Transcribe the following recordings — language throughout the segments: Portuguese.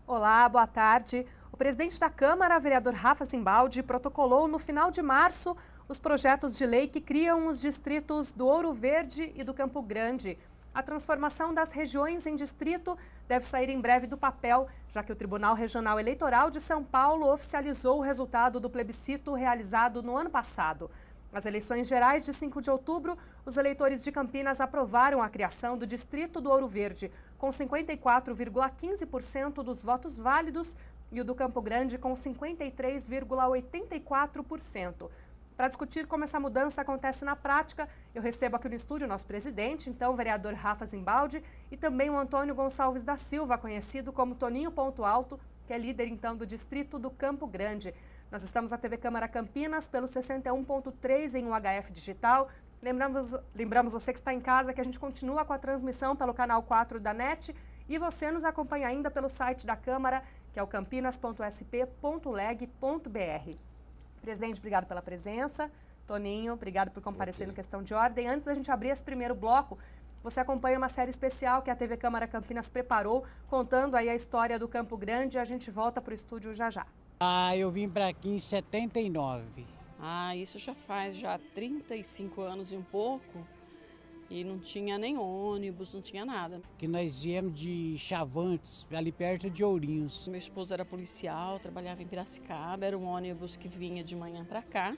Olá, boa tarde. O presidente da Câmara, vereador Rafa Zimbaldi, protocolou no final de março os projetos de lei que criam os distritos do Ouro Verde e do Campo Grande. A transformação das regiões em distrito deve sair em breve do papel, já que o Tribunal Regional Eleitoral de São Paulo oficializou o resultado do plebiscito realizado no ano passado. Nas eleições gerais de 5 de outubro, os eleitores de Campinas aprovaram a criação do Distrito do Ouro Verde, com 54,15% dos votos válidos, e o do Campo Grande com 53,84%. Para discutir como essa mudança acontece na prática, eu recebo aqui no estúdio o nosso presidente, então, o vereador Rafa Zimbaldi, e também o Antônio Gonçalves da Silva, conhecido como Toninho Ponto Alto, que é líder, então, do Distrito do Campo Grande. Nós estamos na TV Câmara Campinas, pelo 61.3 em UHF Digital. Lembramos você que está em casa que a gente continua com a transmissão pelo canal 4 da NET e você nos acompanha ainda pelo site da Câmara, que é o campinas.sp.leg.br. Presidente, obrigado pela presença. Toninho, obrigado por comparecer no Questão de Ordem. Antes da gente abrir esse primeiro bloco, você acompanha uma série especial que a TV Câmara Campinas preparou, contando aí a história do Campo Grande, e a gente volta para o estúdio já já. Eu vim para aqui em 79. Isso já faz 35 anos e um pouco, e não tinha nem ônibus, não tinha nada. Que nós viemos de Chavantes, ali perto de Ourinhos. Meu esposo era policial, trabalhava em Piracicaba, era um ônibus que vinha de manhã para cá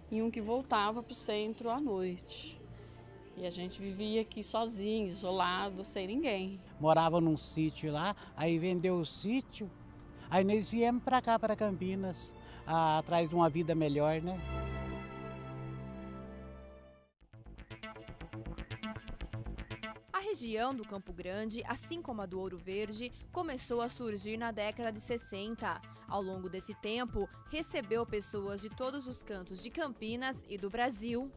e um que voltava para o centro à noite. E a gente vivia aqui sozinho, isolado, sem ninguém. Morava num sítio lá, aí vendeu o sítio. Aí nós viemos para cá, para Campinas, atrás de uma vida melhor, né? A região do Campo Grande, assim como a do Ouro Verde, começou a surgir na década de 60. Ao longo desse tempo, recebeu pessoas de todos os cantos de Campinas e do Brasil.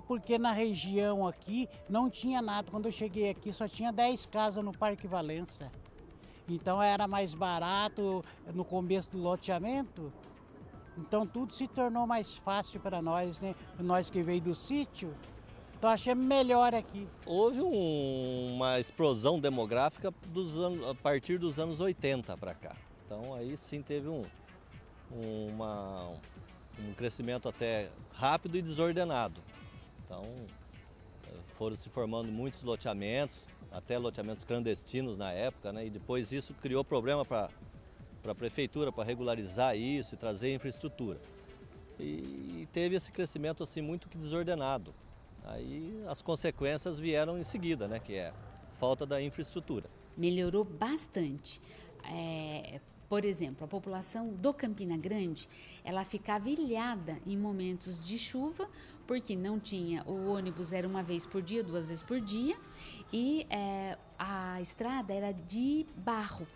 Porque na região aqui não tinha nada. Quando eu cheguei aqui só tinha 10 casas no Parque Valença. Então era mais barato no começo do loteamento. Então tudo se tornou mais fácil para nós, né? Nós que veio do sítio, então achamos melhor aqui. Houve uma explosão demográfica a partir dos anos 80 para cá. Então aí sim teve um crescimento até rápido e desordenado. Então foram se formando muitos loteamentos, até loteamentos clandestinos na época, né? E depois isso criou problema para a prefeitura, para regularizar isso e trazer infraestrutura. E teve esse crescimento assim muito que desordenado. Aí as consequências vieram em seguida, né? Que é a falta da infraestrutura. Melhorou bastante. Por exemplo, a população do Campina Grande, ela ficava ilhada em momentos de chuva, porque não tinha, o ônibus era uma vez por dia, 2 vezes por dia, e a estrada era de barro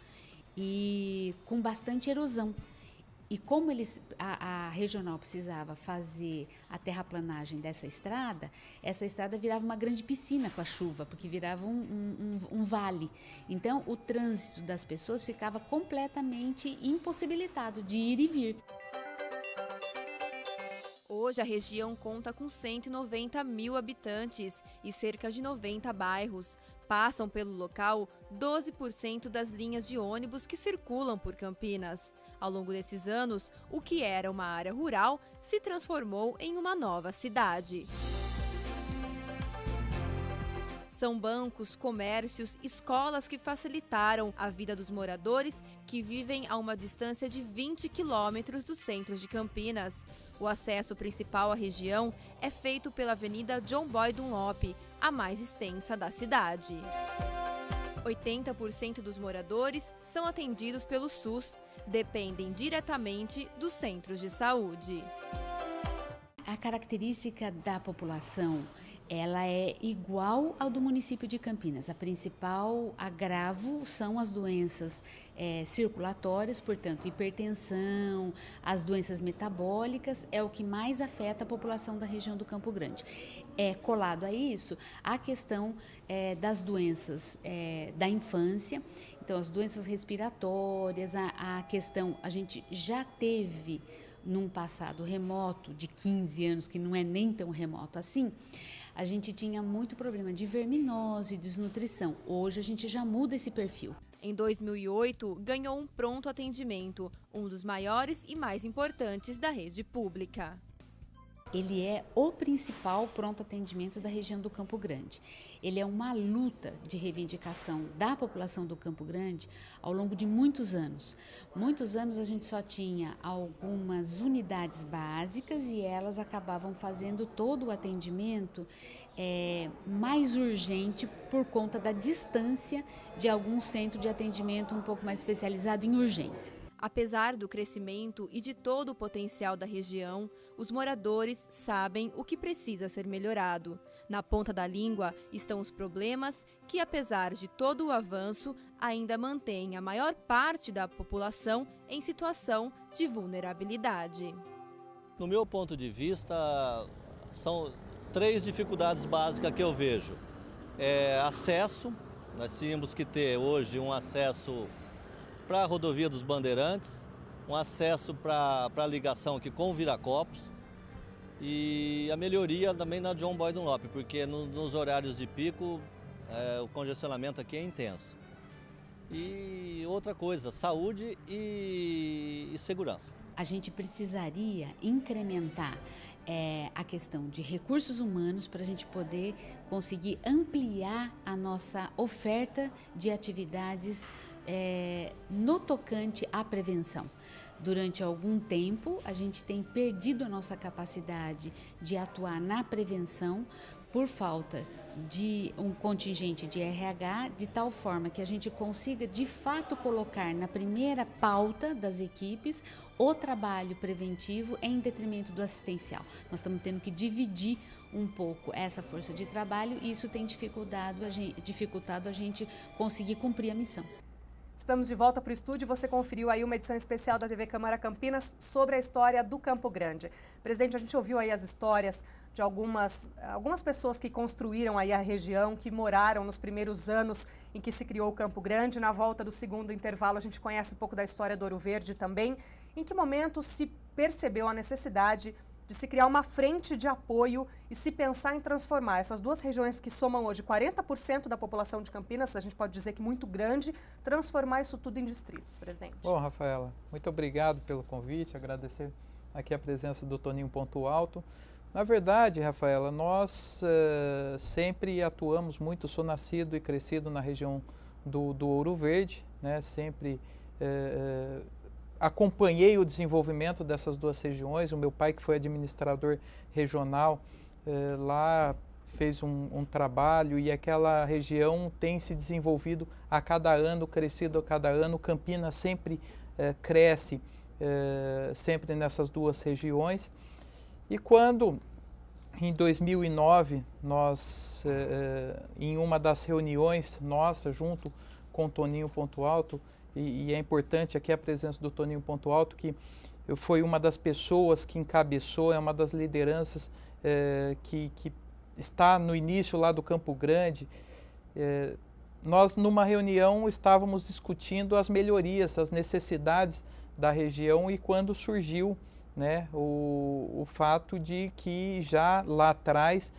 e com bastante erosão. E como a regional precisava fazer a terraplanagem dessa estrada, essa estrada virava uma grande piscina com a chuva, porque virava um vale. Então, o trânsito das pessoas ficava completamente impossibilitado de ir e vir. Hoje, a região conta com 190 mil habitantes e cerca de 90 bairros. Passam pelo local 12% das linhas de ônibus que circulam por Campinas. Ao longo desses anos, o que era uma área rural se transformou em uma nova cidade. São bancos, comércios, escolas que facilitaram a vida dos moradores que vivem a uma distância de 20 quilômetros do centro de Campinas. O acesso principal à região é feito pela Avenida John Boy Dunlop, a mais extensa da cidade. 80% dos moradores são atendidos pelo SUS, dependem diretamente dos centros de saúde. A característica da população, ela é igual ao do município de Campinas. A principal agravo são as doenças circulatórias, portanto, hipertensão, as doenças metabólicas, é o que mais afeta a população da região do Campo Grande. Colado a isso, a questão das doenças da infância, então as doenças respiratórias, a questão, a gente já teve num passado remoto de 15 anos, que não é nem tão remoto assim, a gente tinha muito problema de verminose, desnutrição. Hoje a gente já muda esse perfil. Em 2008, ganhou um pronto atendimento, um dos maiores e mais importantes da rede pública. Ele é o principal pronto atendimento da região do Campo Grande. Ele é uma luta de reivindicação da população do Campo Grande ao longo de muitos anos. Muitos anos a gente só tinha algumas unidades básicas e elas acabavam fazendo todo o atendimento mais urgente por conta da distância de algum centro de atendimento um pouco mais especializado em urgência. Apesar do crescimento e de todo o potencial da região, os moradores sabem o que precisa ser melhorado. Na ponta da língua estão os problemas que, apesar de todo o avanço, ainda mantêm a maior parte da população em situação de vulnerabilidade. No meu ponto de vista, são 3 dificuldades básicas que eu vejo. Acesso, nós tínhamos que ter hoje um acesso para a rodovia dos Bandeirantes, um acesso para a ligação aqui com o Viracopos e a melhoria também na João Boy Dunlop, porque nos horários de pico o congestionamento aqui é intenso. E outra coisa, saúde e segurança. A gente precisaria incrementar a questão de recursos humanos para a gente poder conseguir ampliar a nossa oferta de atividades no tocante à prevenção. Durante algum tempo, a gente tem perdido a nossa capacidade de atuar na prevenção por falta de um contingente de RH, de tal forma que a gente consiga, de fato, colocar na primeira pauta das equipes o trabalho preventivo em detrimento do assistencial. Nós estamos tendo que dividir um pouco essa força de trabalho e isso tem dificultado a gente conseguir cumprir a missão. Estamos de volta para o estúdio. Você conferiu aí uma edição especial da TV Câmara Campinas sobre a história do Campo Grande. Presidente, a gente ouviu aí as histórias de algumas pessoas que construíram aí a região, que moraram nos primeiros anos em que se criou o Campo Grande. Na volta do segundo intervalo, a gente conhece um pouco da história do Ouro Verde também. Em que momento se percebeu a necessidade de se criar uma frente de apoio e se pensar em transformar essas duas regiões que somam hoje 40% da população de Campinas, a gente pode dizer que muito grande, transformar isso tudo em distritos, presidente? Bom, Rafaela, muito obrigado pelo convite, agradecer aqui a presença do Toninho Ponto Alto. Na verdade, Rafaela, nós sempre atuamos muito, sou nascido e crescido na região do Ouro Verde, né? Sempre acompanhei o desenvolvimento dessas duas regiões. O meu pai, que foi administrador regional, lá fez um trabalho e aquela região tem se desenvolvido a cada ano, crescido a cada ano. Campinas sempre cresce, sempre nessas duas regiões. E quando, em 2009, nós, em uma das reuniões nossa, junto com o Toninho Ponto Alto, e é importante aqui a presença do Toninho Ponto Alto, que foi uma das pessoas que encabeçou, é uma das lideranças que está no início lá do Campo Grande. Nós, numa reunião, estávamos discutindo as melhorias, as necessidades da região e quando surgiu, né, o fato de que já lá atrás,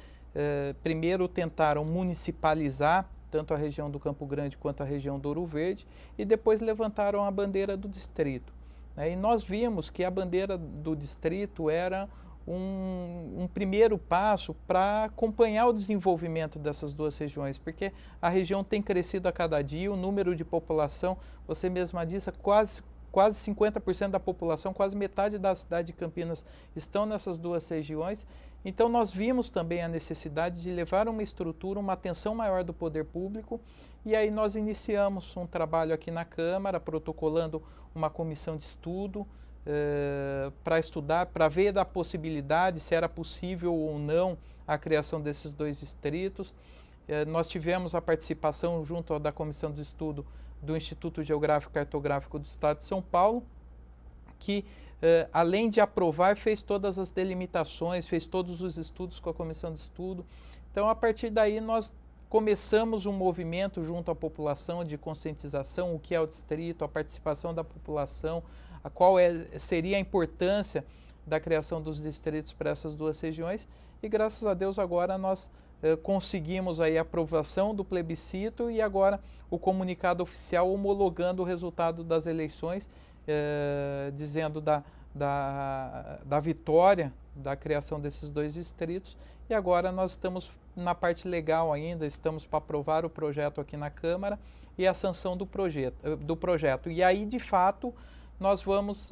primeiro tentaram municipalizar tanto a região do Campo Grande quanto a região do Ouro Verde, e depois levantaram a bandeira do distrito. E nós vimos que a bandeira do distrito era um primeiro passo para acompanhar o desenvolvimento dessas duas regiões, porque a região tem crescido a cada dia, o número de população, você mesma disse, quase 50% da população, quase metade da cidade de Campinas estão nessas duas regiões. Então nós vimos também a necessidade de levar uma estrutura, uma atenção maior do poder público, e aí nós iniciamos um trabalho aqui na Câmara, protocolando uma comissão de estudo para estudar, para ver da possibilidade, se era possível ou não a criação desses dois distritos. Nós tivemos a participação junto da comissão de estudo do Instituto Geográfico e Cartográfico do Estado de São Paulo, que além de aprovar, fez todas as delimitações, fez todos os estudos com a comissão de estudo. Então, a partir daí, nós começamos um movimento junto à população de conscientização, o que é o distrito, a participação da população, qual seria a importância da criação dos distritos para essas duas regiões. E, graças a Deus, agora nós conseguimos aí a aprovação do plebiscito e agora o comunicado oficial homologando o resultado das eleições, dizendo da vitória da criação desses 2 distritos. E agora nós estamos na parte legal ainda, estamos para aprovar o projeto aqui na Câmara e a sanção do projeto. E aí, de fato, nós vamos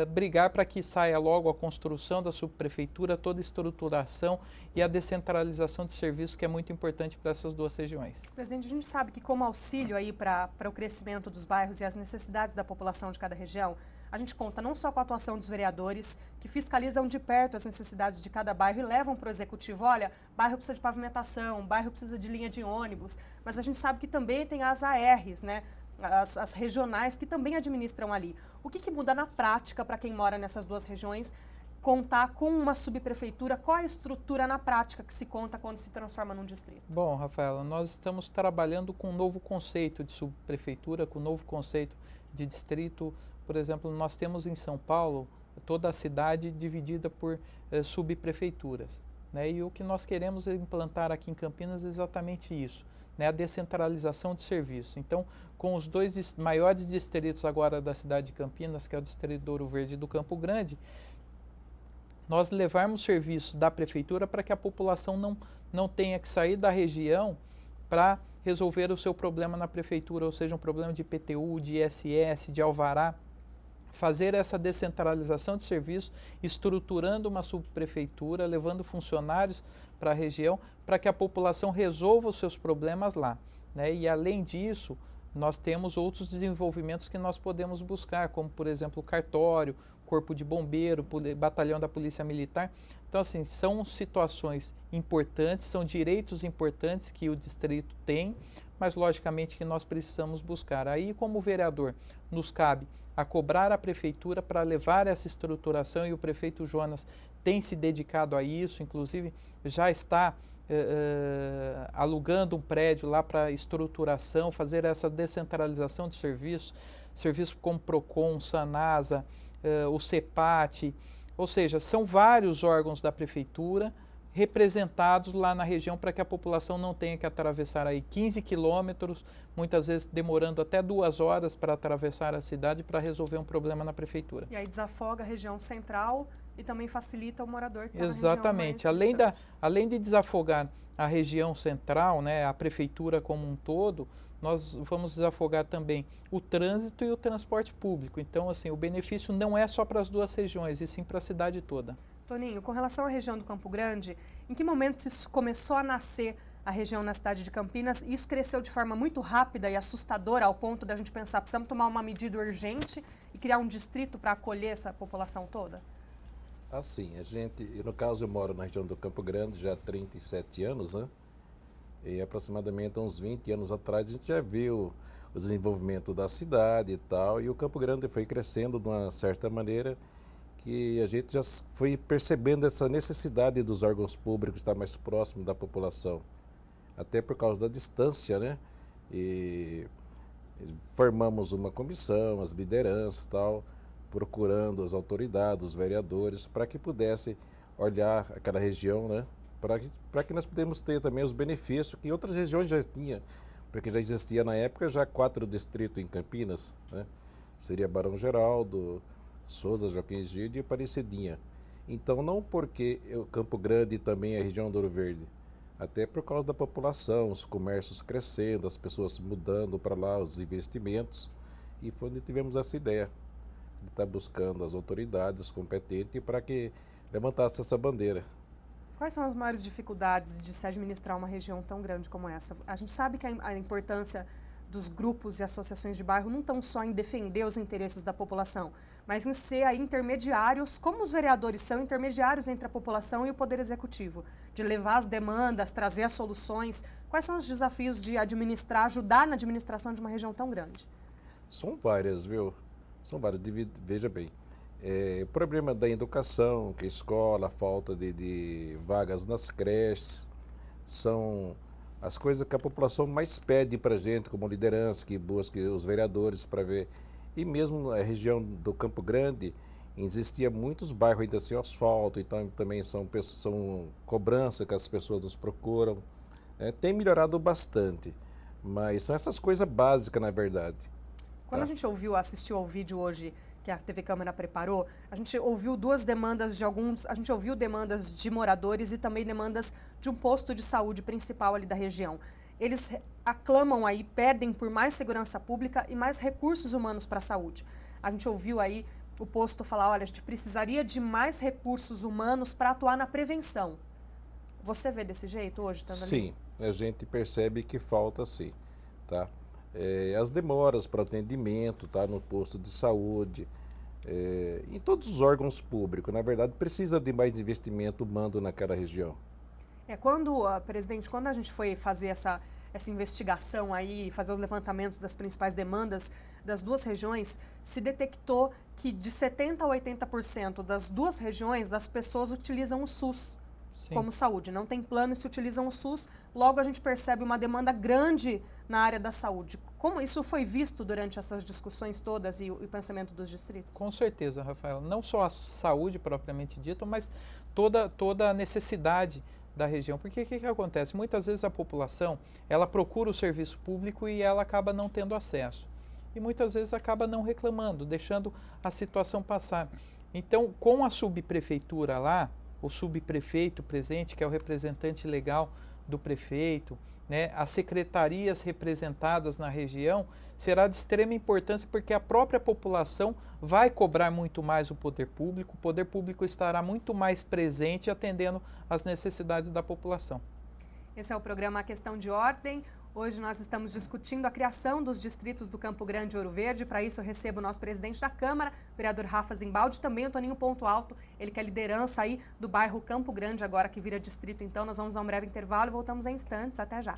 brigar para que saia logo a construção da subprefeitura, toda a estruturação e a descentralização de serviços, que é muito importante para essas 2 regiões. Presidente, a gente sabe que como auxílio aí para o crescimento dos bairros e as necessidades da população de cada região, a gente conta não só com a atuação dos vereadores, que fiscalizam de perto as necessidades de cada bairro e levam para o executivo, olha, bairro precisa de pavimentação, bairro precisa de linha de ônibus, mas a gente sabe que também tem as ARs, né? As regionais que também administram ali. O que muda na prática para quem mora nessas 2 regiões contar com uma subprefeitura? Qual a estrutura na prática que se conta quando se transforma num distrito? Bom, Rafaela, nós estamos trabalhando com um novo conceito de subprefeitura, com um novo conceito de distrito. Por exemplo, nós temos em São Paulo toda a cidade dividida por subprefeituras, né? E o que nós queremos implantar aqui em Campinas é exatamente isso, né? A descentralização de serviços. Então, com os 2 maiores distritos agora da cidade de Campinas, que é o distrito do Ouro Verde e do Campo Grande, nós levarmos serviços da prefeitura para que a população não tenha que sair da região para resolver o seu problema na prefeitura, ou seja, um problema de IPTU, de ISS, de alvará. Fazer essa descentralização de serviços, estruturando uma subprefeitura, levando funcionários para a região, para que a população resolva os seus problemas lá, né? E além disso, nós temos outros desenvolvimentos que nós podemos buscar, como por exemplo o cartório, corpo de bombeiro, batalhão da polícia militar. Então assim, são situações importantes, são direitos importantes que o distrito tem, mas logicamente que nós precisamos buscar. Aí, como vereador, nos cabe a cobrar a prefeitura para levar essa estruturação, e o prefeito Jonas tem se dedicado a isso, inclusive já está alugando um prédio lá para estruturação, fazer essa descentralização de serviços como PROCON, SANASA, o CEPAT, ou seja, são vários órgãos da prefeitura representados lá na região para que a população não tenha que atravessar aí 15 quilômetros, muitas vezes demorando até 2 horas para atravessar a cidade para resolver um problema na prefeitura. E aí desafoga a região central e também facilita o morador que está Exatamente. na região mais Além de desafogar a região central, né, a prefeitura como um todo, nós vamos desafogar também o trânsito e o transporte público. Então, assim, o benefício não é só para as 2 regiões, e sim para a cidade toda. Toninho, com relação à região do Campo Grande, em que momento isso começou a nascer a região na cidade de Campinas? Isso cresceu de forma muito rápida e assustadora ao ponto da gente pensar, precisamos tomar uma medida urgente e criar um distrito para acolher essa população toda? Assim, no caso eu moro na região do Campo Grande já há 37 anos, né? E aproximadamente há uns 20 anos atrás a gente já viu o desenvolvimento da cidade e tal, e o Campo Grande foi crescendo de uma certa maneira que a gente já foi percebendo essa necessidade dos órgãos públicos estar mais próximo da população, até por causa da distância, né? E formamos uma comissão, as lideranças e tal, procurando as autoridades, os vereadores, para que pudesse olhar aquela região, né? Para que nós pudéssemos ter também os benefícios que outras regiões já tinham, porque já existia na época já 4 distritos em Campinas, né? Seria Barão Geraldo, Souza, Joaquim Egídio e Aparecidinha. Então, não porque o Campo Grande e também a região do Ouro Verde, até por causa da população, os comércios crescendo, as pessoas mudando para lá, os investimentos, e foi onde tivemos essa ideia de estar buscando as autoridades competentes para que levantasse essa bandeira. Quais são as maiores dificuldades de se administrar uma região tão grande como essa? A gente sabe que a importância dos grupos e associações de bairro não estão só em defender os interesses da população, mas em ser aí intermediários, como os vereadores são intermediários entre a população e o Poder Executivo, de levar as demandas, trazer as soluções. Quais são os desafios de administrar, ajudar na administração de uma região tão grande? São várias, viu? São várias. Veja bem, o problema da educação, que a escola, a falta de vagas nas creches, são as coisas que a população mais pede para a gente, como liderança, que busca os vereadores para ver. E mesmo a região do Campo Grande, existia muitos bairros ainda sem asfalto, então também são cobrança que as pessoas nos procuram. Tem melhorado bastante, mas são essas coisas básicas, na verdade. Quando a gente assistiu ao vídeo hoje que a TV Câmara preparou, a gente ouviu a gente ouviu demandas de moradores e também demandas de um posto de saúde principal ali da região. Eles aclamam aí, pedem por mais segurança pública e mais recursos humanos para a saúde. A gente ouviu aí o posto falar, olha, a gente precisaria de mais recursos humanos para atuar na prevenção. Você vê desse jeito hoje, Tanzani? Sim, a gente percebe que falta sim, tá? As demoras para atendimento, tá? No posto de saúde, em todos os órgãos públicos, na verdade, precisa de mais investimento humano naquela região. Presidente, quando a gente foi fazer essa investigação aí, fazer os levantamentos das principais demandas das duas regiões, se detectou que de 70% a 80% das duas regiões, das pessoas utilizam o SUS. Sim. Como saúde. Não tem plano e se utilizam o SUS, logo a gente percebe uma demanda grande na área da saúde. Como isso foi visto durante essas discussões todas e o pensamento dos distritos? Com certeza, Rafael. Não só a saúde propriamente dita, mas toda a necessidade da região. Porque o que acontece? Muitas vezes a população, ela procura o serviço público e ela acaba não tendo acesso. E muitas vezes acaba não reclamando, deixando a situação passar. Então, com a subprefeitura lá, o subprefeito presente, que é o representante legal do prefeito, né, as secretarias representadas na região, será de extrema importância porque a própria população vai cobrar muito mais o poder público estará muito mais presente atendendo às necessidades da população. Esse é o programa A Questão de Ordem. Hoje nós estamos discutindo a criação dos distritos do Campo Grande e Ouro Verde. Para isso eu recebo o nosso presidente da Câmara, o vereador Rafa Zimbaldi, também o Toninho Ponto Alto, ele que é liderança aí do bairro Campo Grande, agora que vira distrito. Então nós vamos a um breve intervalo e voltamos em instantes. Até já.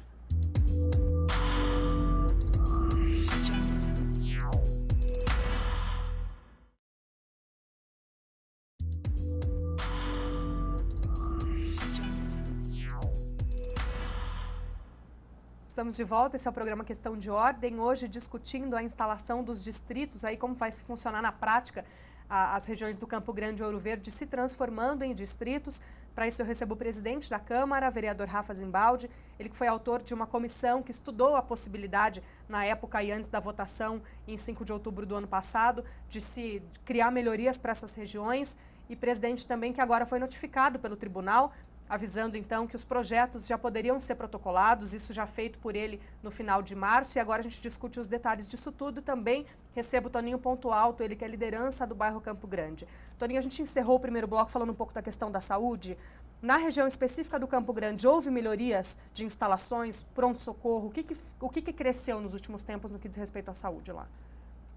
Estamos de volta, esse é o programa Questão de Ordem, hoje discutindo a instalação dos distritos, aí como vai funcionar na prática as regiões do Campo Grande e Ouro Verde se transformando em distritos. Para isso eu recebo o presidente da Câmara, vereador Rafa Zimbaldi, ele que foi autor de uma comissão que estudou a possibilidade, na época e antes da votação, em 5 de outubro do ano passado, de se criar melhorias para essas regiões, e presidente também que agora foi notificado pelo tribunal, avisando então que os projetos já poderiam ser protocolados, isso já feito por ele no final de março, e agora a gente discute os detalhes disso tudo. Também recebo o Toninho Ponto Alto, ele que é liderança do bairro Campo Grande. Toninho, a gente encerrou o primeiro bloco falando um pouco da questão da saúde. Na região específica do Campo Grande, houve melhorias de instalações, pronto-socorro? O que cresceu nos últimos tempos no que diz respeito à saúde lá?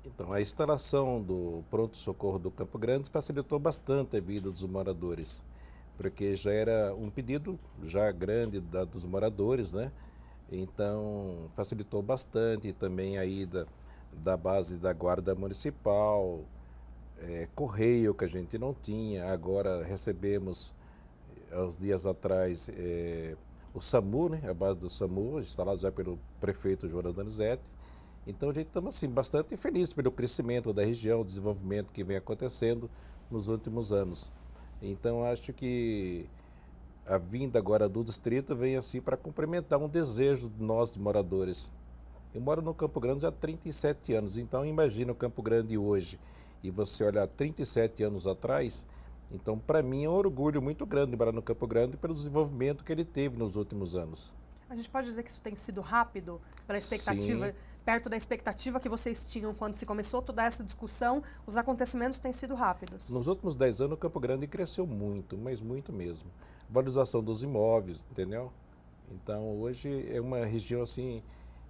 Então, a instalação do pronto-socorro do Campo Grande facilitou bastante a vida dos moradores, porque já era um pedido já grande dos moradores, né? Então facilitou bastante também a ida da base da Guarda Municipal, correio que a gente não tinha, agora recebemos, uns dias atrás, o SAMU, né? A base do SAMU, instalado já pelo prefeito Jonas Donizete. Então a gente estamos assim, bastante felizes pelo crescimento da região, o desenvolvimento que vem acontecendo nos últimos anos. Então, acho que a vinda agora do distrito vem assim para complementar um desejo de nós, moradores. Eu moro no Campo Grande há 37 anos, então imagina o Campo Grande hoje e você olhar 37 anos atrás, então para mim é um orgulho muito grande morar no Campo Grande pelo desenvolvimento que ele teve nos últimos anos. A gente pode dizer que isso tem sido rápido, pela expectativa, sim, perto da expectativa que vocês tinham quando se começou toda essa discussão, os acontecimentos têm sido rápidos? Nos últimos 10 anos o Campo Grande cresceu muito, mas muito mesmo. Valorização dos imóveis, entendeu? Então hoje é uma região assim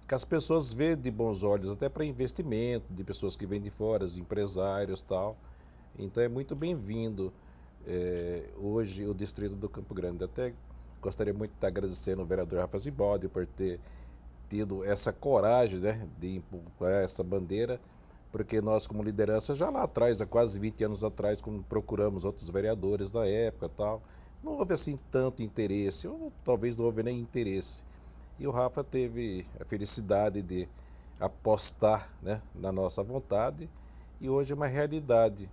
que as pessoas veem de bons olhos, até para investimento, de pessoas que vêm de fora, empresários e tal. Então é muito bem-vindo hoje o distrito do Campo Grande. Até gostaria muito de estar agradecendo o vereador Rafa Zimbaldi por ter tido essa coragem, né, de empurrar essa bandeira, porque nós como liderança já lá atrás, há quase 20 anos atrás, quando procuramos outros vereadores da época e tal, não houve assim tanto interesse, ou talvez não houve nem interesse. E o Rafa teve a felicidade de apostar, né, na nossa vontade, e hoje é uma realidade.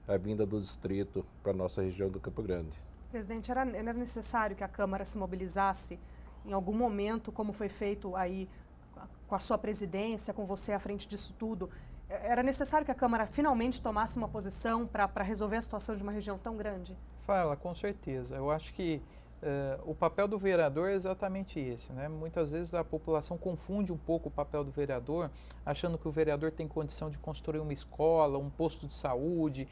a vinda do distrito para a nossa região do Campo Grande. Presidente, era necessário que a Câmara se mobilizasse em algum momento, como foi feito aí com a sua presidência, com você à frente disso tudo? Era necessário que a Câmara finalmente tomasse uma posição para resolver a situação de uma região tão grande? Fala, com certeza. Eu acho que o papel do vereador é exatamente esse, né? Muitas vezes a população confunde um pouco o papel do vereador, achando que o vereador tem condição de construir uma escola, um posto de saúde.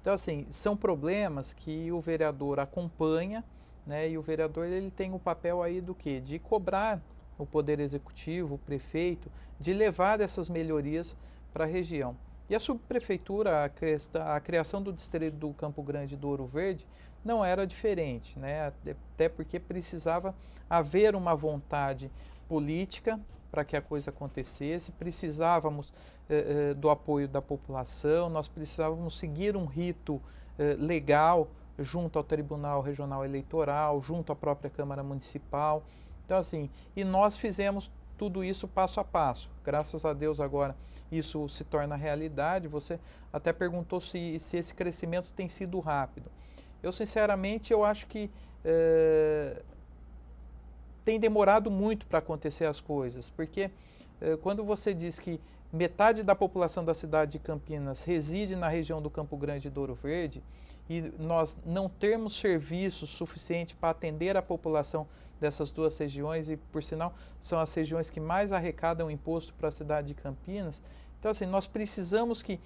Então, assim, são problemas que o vereador acompanha, né? E o vereador ele tem o papel aí do quê? De cobrar o Poder Executivo, o prefeito, de levar essas melhorias para a região. E a subprefeitura, a criação do distrito do Campo Grande e do Ouro Verde não era diferente, né? Até porque precisava haver uma vontade política para que a coisa acontecesse, precisávamos do apoio da população, nós precisávamos seguir um rito legal junto ao Tribunal Regional Eleitoral, junto à própria Câmara Municipal. Então, assim, e nós fizemos tudo isso passo a passo. Graças a Deus agora isso se torna realidade. Você até perguntou se esse crescimento tem sido rápido. Eu, sinceramente, eu acho que tem demorado muito para acontecer as coisas, porque quando você diz que metade da população da cidade de Campinas reside na região do Campo Grande e do Ouro Verde, e nós não termos serviços suficientes para atender a população dessas duas regiões, e por sinal são as regiões que mais arrecadam imposto para a cidade de Campinas. Então, assim, nós precisamos que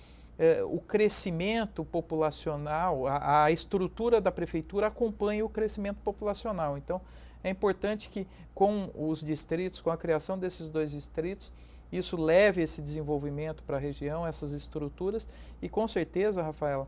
o crescimento populacional, a estrutura da prefeitura acompanhe o crescimento populacional. Então, é importante que com os distritos, com a criação desses dois distritos, isso leve esse desenvolvimento para a região, essas estruturas, e com certeza, Rafaela,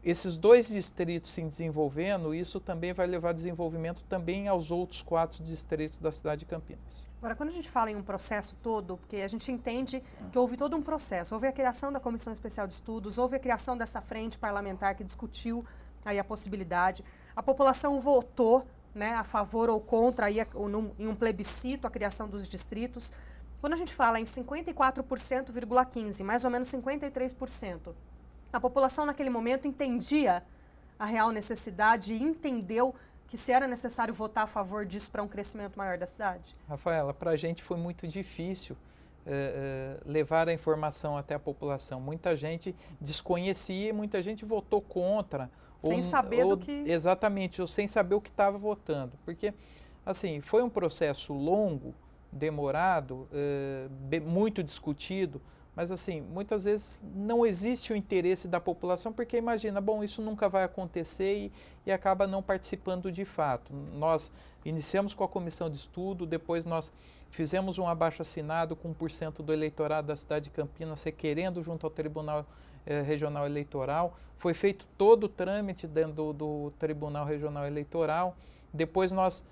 esses dois distritos se desenvolvendo, isso também vai levar desenvolvimento também aos outros 4 distritos da cidade de Campinas. Agora, quando a gente fala em um processo todo, porque a gente entende que houve todo um processo, houve a criação da Comissão Especial de Estudos, houve a criação dessa frente parlamentar que discutiu aí a possibilidade, a população votou, né, a favor ou contra aí, em um plebiscito a criação dos distritos. Quando a gente fala em 54,15%, mais ou menos 53%, a população naquele momento entendia a real necessidade e entendeu que se era necessário votar a favor disso para um crescimento maior da cidade? Rafaela, para a gente foi muito difícil levar a informação até a população. Muita gente desconhecia e muita gente votou contra. Sem saber do que... Exatamente, ou sem saber o que estava votando. Porque, assim, foi um processo longo, demorado, muito discutido, mas, assim, muitas vezes não existe o interesse da população, porque imagina, bom, isso nunca vai acontecer e acaba não participando de fato. Nós iniciamos com a comissão de estudo, depois nós fizemos um abaixo-assinado com 1% do eleitorado da cidade de Campinas requerendo junto ao Tribunal Regional Eleitoral. Foi feito todo o trâmite dentro do Tribunal Regional Eleitoral. Depois nós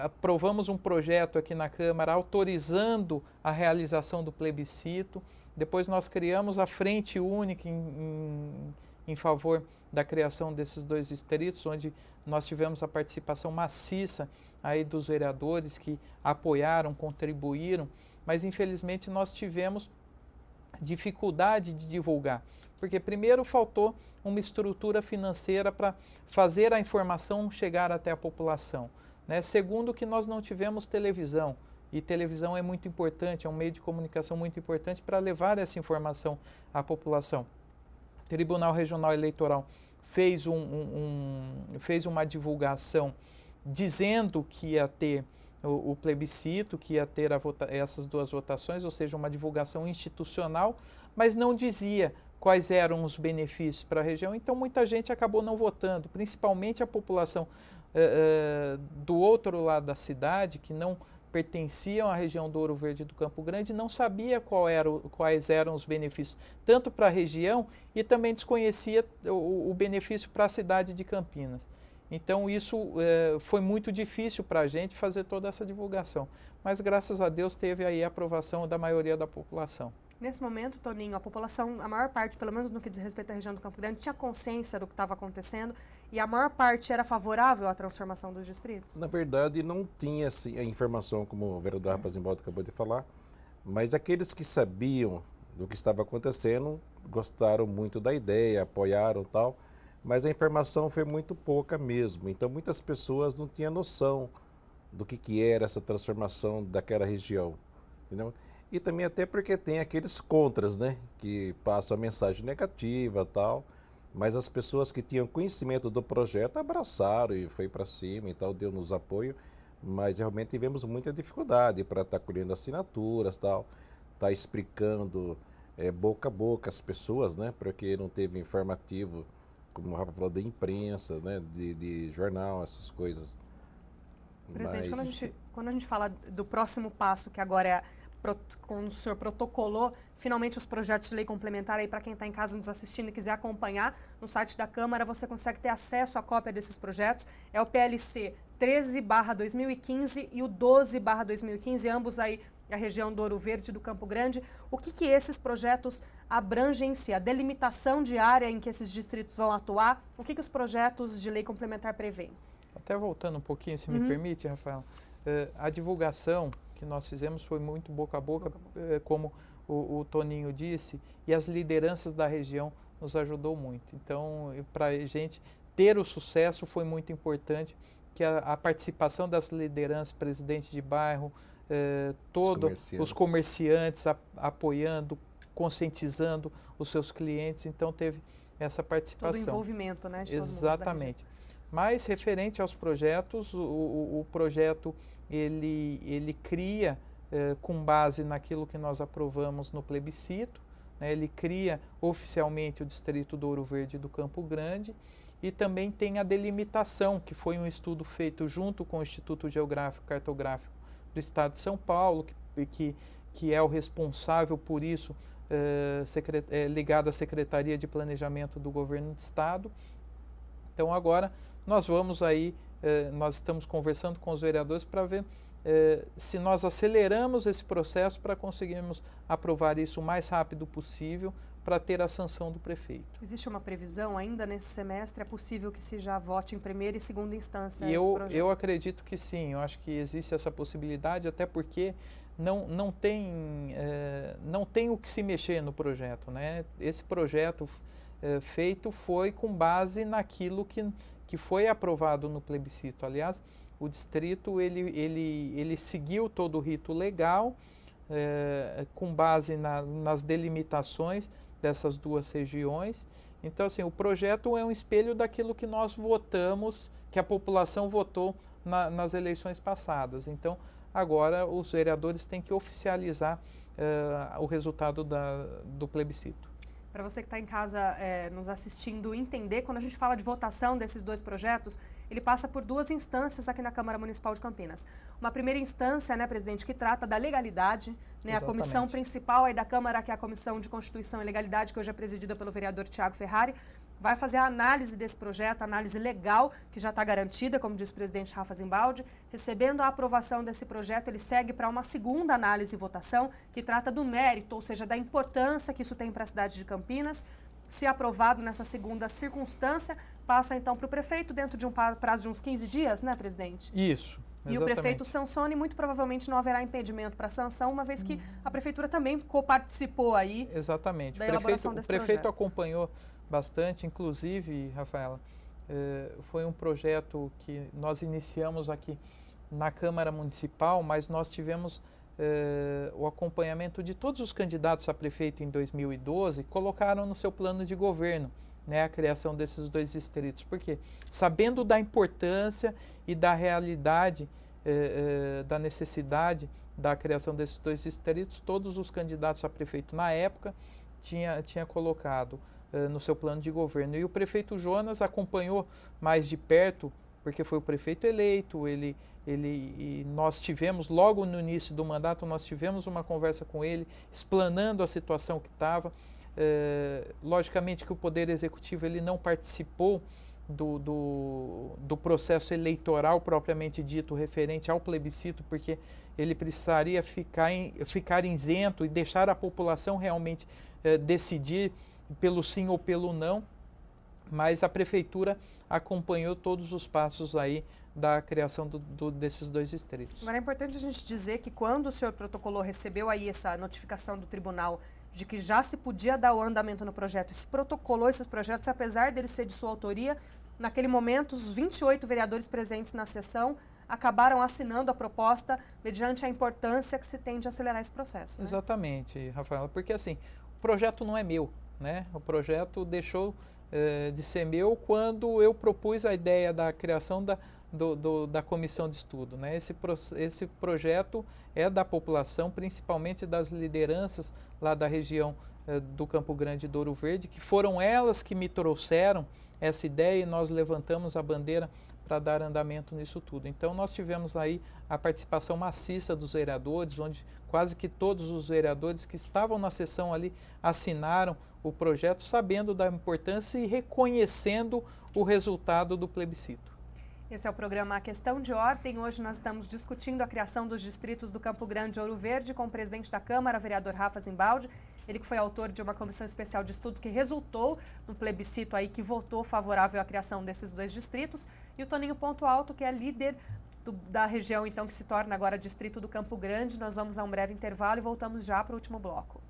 aprovamos um projeto aqui na Câmara autorizando a realização do plebiscito. Depois nós criamos a frente única em favor da criação desses dois distritos, onde nós tivemos a participação maciça aí dos vereadores que apoiaram, contribuíram, mas infelizmente nós tivemos dificuldade de divulgar, porque primeiro faltou uma estrutura financeira para fazer a informação chegar até a população, né? Segundo, que nós não tivemos televisão. E televisão é muito importante, é um meio de comunicação muito importante para levar essa informação à população. O Tribunal Regional Eleitoral fez uma divulgação dizendo que ia ter o plebiscito, que ia ter essas duas votações, ou seja, uma divulgação institucional, mas não dizia quais eram os benefícios para a região, então muita gente acabou não votando, principalmente a população do outro lado da cidade, que não pertenciam à região do Ouro Verde e do Campo Grande, não sabia quais eram os benefícios, tanto para a região e também desconhecia o benefício para a cidade de Campinas. Então isso foi muito difícil para a gente fazer toda essa divulgação, mas graças a Deus teve aí a aprovação da maioria da população. Nesse momento, Toninho, a população, a maior parte, pelo menos no que diz respeito à região do Campo Grande, tinha consciência do que estava acontecendo e a maior parte era favorável à transformação dos distritos? Na verdade, não tinha assim, a informação, como o vereador Rafa Zimbaldi acabou de falar, mas aqueles que sabiam do que estava acontecendo, gostaram muito da ideia, apoiaram tal, mas a informação foi muito pouca mesmo. Então muitas pessoas não tinham noção do que era essa transformação daquela região, entendeu? E também até porque tem aqueles contras, né, que passam a mensagem negativa tal, mas as pessoas que tinham conhecimento do projeto abraçaram e foi para cima e tal, deu-nos apoio, mas realmente tivemos muita dificuldade para estar colhendo assinaturas tal, estar explicando boca a boca as pessoas, né, porque não teve informativo, como o Rafa falou, da imprensa, né, de jornal, essas coisas. Presidente, quando a gente fala do próximo passo, que agora é quando o senhor protocolou finalmente os projetos de lei complementar, aí para quem está em casa nos assistindo e quiser acompanhar, no site da Câmara você consegue ter acesso à cópia desses projetos. É o PLC 13/2015 e o 12/2015, ambos aí a região do Ouro Verde e do Campo Grande. O que esses projetos abrangem em si? A delimitação de área em que esses distritos vão atuar? O que os projetos de lei complementar prevêem? Até voltando um pouquinho, se me permite, Rafael, a divulgação que nós fizemos foi muito boca a boca, como o Toninho disse, e as lideranças da região nos ajudou muito. Então, para a gente ter o sucesso foi muito importante que a participação das lideranças, presidentes de bairro, todos os comerciantes apoiando, conscientizando os seus clientes, então teve essa participação. Todo o envolvimento, né? De todo mundo. Exatamente. Mas referente aos projetos, o projeto ele cria, com base naquilo que nós aprovamos no plebiscito, né, ele cria oficialmente o Distrito do Ouro Verde e do Campo Grande, e também tem a delimitação, que foi um estudo feito junto com o Instituto Geográfico e Cartográfico do Estado de São Paulo, que é o responsável por isso, ligado à Secretaria de Planejamento do Governo do Estado. Então agora nós vamos aí, nós estamos conversando com os vereadores para ver se nós aceleramos esse processo para conseguirmos aprovar isso o mais rápido possível para ter a sanção do prefeito. Existe uma previsão ainda nesse semestre? É possível que se já vote em primeira e segunda instância esse projeto? Eu acredito que sim, eu acho que existe essa possibilidade, até porque não tem o que se mexer no projeto, né? Esse projeto feito foi com base naquilo que foi aprovado no plebiscito. Aliás, o distrito ele seguiu todo o rito legal, com base nas delimitações dessas duas regiões. Então, assim, o projeto é um espelho daquilo que nós votamos, que a população votou nas eleições passadas. Então, agora os vereadores têm que oficializar o resultado do plebiscito. Para você que está em casa nos assistindo entender, quando a gente fala de votação desses dois projetos, ele passa por duas instâncias aqui na Câmara Municipal de Campinas. Uma primeira instância, né, presidente, que trata da legalidade, né, a comissão principal aí da Câmara, que é a Comissão de Constituição e Legalidade, que hoje é presidida pelo vereador Tiago Ferrari, vai fazer a análise desse projeto, a análise legal, que já está garantida, como diz o presidente Rafa Zimbaldi. Recebendo a aprovação desse projeto, ele segue para uma segunda análise e votação, que trata do mérito, ou seja, da importância que isso tem para a cidade de Campinas. Se aprovado nessa segunda circunstância, passa então para o prefeito dentro de um prazo de uns 15 dias, né, presidente? Isso. Exatamente. E o prefeito sanciona e muito provavelmente não haverá impedimento para sanção, uma vez que a prefeitura também coparticipou aí. Exatamente. Da elaboração desse projeto. O prefeito acompanhou bastante, inclusive, Rafaela, foi um projeto que nós iniciamos aqui na Câmara Municipal, mas nós tivemos o acompanhamento de todos os candidatos a prefeito em 2012, colocaram no seu plano de governo, né, a criação desses dois distritos. Por quê? Sabendo da importância e da realidade, da necessidade da criação desses dois distritos, todos os candidatos a prefeito na época tinha colocado no seu plano de governo. E o prefeito Jonas acompanhou mais de perto, porque foi o prefeito eleito, e nós tivemos, logo no início do mandato, nós tivemos uma conversa com ele, explanando a situação que estava. Logicamente que o Poder Executivo ele não participou do processo eleitoral propriamente dito referente ao plebiscito, porque ele precisaria ficar isento e deixar a população realmente decidir pelo sim ou pelo não, mas a Prefeitura acompanhou todos os passos aí da criação desses dois distritos. Agora é importante a gente dizer que quando o senhor protocolou, recebeu aí essa notificação do tribunal de que já se podia dar o andamento no projeto e se protocolou esses projetos, apesar deles ser de sua autoria. Naquele momento, os 28 vereadores presentes na sessão acabaram assinando a proposta mediante a importância que se tem de acelerar esse processo. Né? Exatamente, Rafaela, porque assim, o projeto não é meu, né? O projeto deixou de ser meu quando eu propus a ideia da criação da comissão de estudo. Né? Esse projeto é da população, principalmente das lideranças lá da região do Campo Grande e do Ouro Verde, que foram elas que me trouxeram essa ideia e nós levantamos a bandeira para dar andamento nisso tudo. Então nós tivemos aí a participação maciça dos vereadores, onde quase que todos os vereadores que estavam na sessão ali assinaram o projeto, sabendo da importância e reconhecendo o resultado do plebiscito. Esse é o programa A Questão de Ordem. Hoje nós estamos discutindo a criação dos distritos do Campo Grande e Ouro Verde com o presidente da Câmara, vereador Rafa Zimbaldi. Ele que foi autor de uma comissão especial de estudos que resultou no plebiscito aí que votou favorável à criação desses dois distritos. E o Toninho Ponto Alto, que é líder da região, então, que se torna agora distrito do Campo Grande. Nós vamos a um breve intervalo e voltamos já para o último bloco.